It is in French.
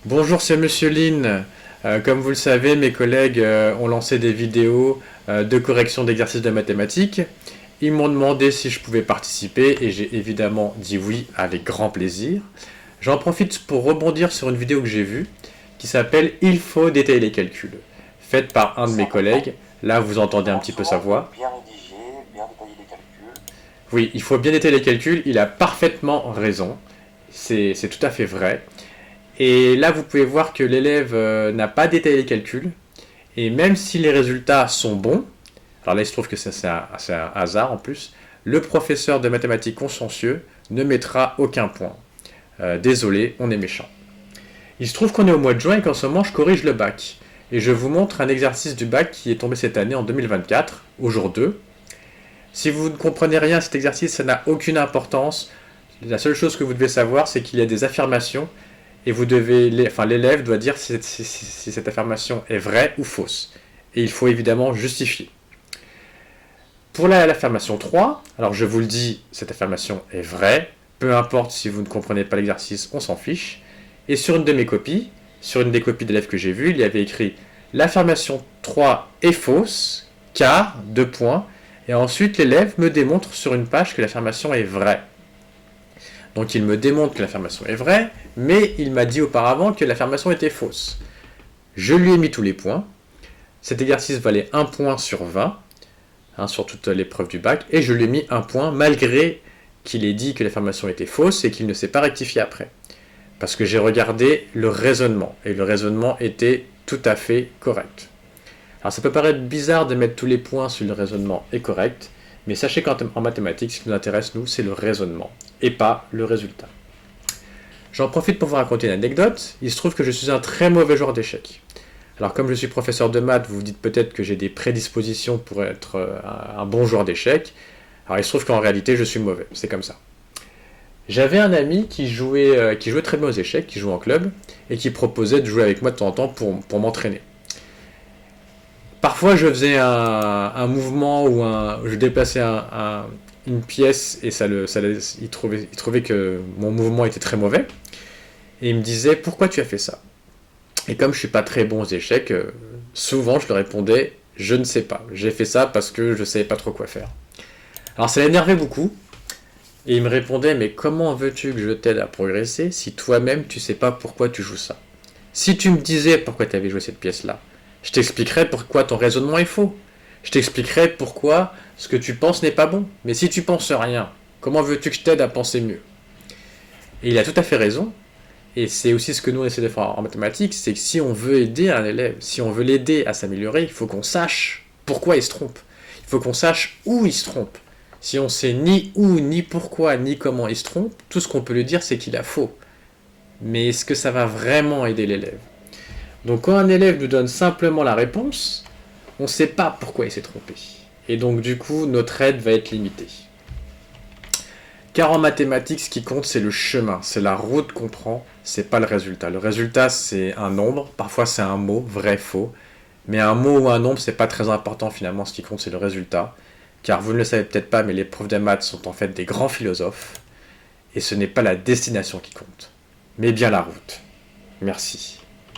Bonjour, c'est Monsieur Lin. Comme vous le savez, mes collègues ont lancé des vidéos de correction d'exercices de mathématiques. Ils m'ont demandé si je pouvais participer et j'ai évidemment dit oui avec grand plaisir. J'en profite pour rebondir sur une vidéo que j'ai vue qui s'appelle Il faut détailler les calculs, faite par un de C'est mes important. collègues. Là, vous entendez un petit peu sa Souvent, il faut voix. bien rédiger, bien détailler les calculs. Oui, il faut bien détailler les calculs. Il a parfaitement raison. C'est tout à fait vrai. Et là, vous pouvez voir que l'élève n'a pas détaillé les calculs. Et même si les résultats sont bons, alors là, il se trouve que c'est un hasard en plus, le professeur de mathématiques consciencieux ne mettra aucun point. Désolé, on est méchant. Il se trouve qu'on est au mois de juin et qu'en ce moment, je corrige le bac. Et je vous montre un exercice du bac qui est tombé cette année en 2024, au jour 2. Si vous ne comprenez rien à cet exercice, ça n'a aucune importance. La seule chose que vous devez savoir, c'est qu'il y a des affirmations et l'élève doit dire si cette affirmation est vraie ou fausse. Et il faut évidemment justifier. Pour l'affirmation 3, alors je vous le dis, cette affirmation est vraie, peu importe si vous ne comprenez pas l'exercice, on s'en fiche. Et sur une de mes copies, sur une des copies d'élèves que j'ai vues, il y avait écrit l'affirmation 3 est fausse, car, deux points, et ensuite l'élève me démontre sur une page que l'affirmation est vraie. Donc il me démontre que l'affirmation est vraie, mais il m'a dit auparavant que l'affirmation était fausse. Je lui ai mis tous les points. Cet exercice valait 1 point sur 20, sur toute l'épreuve du bac, et je lui ai mis 1 point malgré qu'il ait dit que l'affirmation était fausse et qu'il ne s'est pas rectifié après. Parce que j'ai regardé le raisonnement, et le raisonnement était tout à fait correct. Alors ça peut paraître bizarre de mettre tous les points si le raisonnement est correct, mais sachez qu'en mathématiques, ce qui nous intéresse, nous, c'est le raisonnement, et pas le résultat. J'en profite pour vous raconter une anecdote. Il se trouve que je suis un très mauvais joueur d'échecs. Alors comme je suis professeur de maths, vous vous dites peut-être que j'ai des prédispositions pour être un bon joueur d'échecs. Alors il se trouve qu'en réalité, je suis mauvais. C'est comme ça. J'avais un ami qui jouait très bien aux échecs, qui jouait en club, et qui proposait de jouer avec moi de temps en temps pour m'entraîner. Parfois, je faisais un mouvement ou je déplaçais une pièce et il trouvait que mon mouvement était très mauvais. Et il me disait, pourquoi tu as fait ça? Et comme je suis pas très bon aux échecs, souvent je lui répondais, je ne sais pas. J'ai fait ça parce que je ne savais pas trop quoi faire. Alors ça l'énervait beaucoup. Et il me répondait, mais comment veux-tu que je t'aide à progresser si toi-même tu sais pas pourquoi tu joues ça? Si tu me disais pourquoi tu avais joué cette pièce-là, je t'expliquerais pourquoi ton raisonnement est faux. Je t'expliquerais pourquoi ce que tu penses n'est pas bon. Mais si tu penses rien, comment veux-tu que je t'aide à penser mieux? Et il a tout à fait raison. Et c'est aussi ce que nous on essaie de faire en mathématiques, c'est que si on veut aider un élève, si on veut l'aider à s'améliorer, il faut qu'on sache pourquoi il se trompe. Il faut qu'on sache où il se trompe. Si on sait ni où, ni pourquoi, ni comment il se trompe, tout ce qu'on peut lui dire c'est qu'il a faux. Mais est-ce que ça va vraiment aider l'élève? Donc quand un élève nous donne simplement la réponse, on ne sait pas pourquoi il s'est trompé. Et donc du coup, notre aide va être limitée. Car en mathématiques, ce qui compte, c'est le chemin, c'est la route qu'on prend, c'est pas le résultat. Le résultat, c'est un nombre, parfois c'est un mot, vrai, faux. Mais un mot ou un nombre, c'est pas très important finalement, ce qui compte, c'est le résultat. Car vous ne le savez peut-être pas, mais les profs de maths sont en fait des grands philosophes. Et ce n'est pas la destination qui compte, mais bien la route. Merci.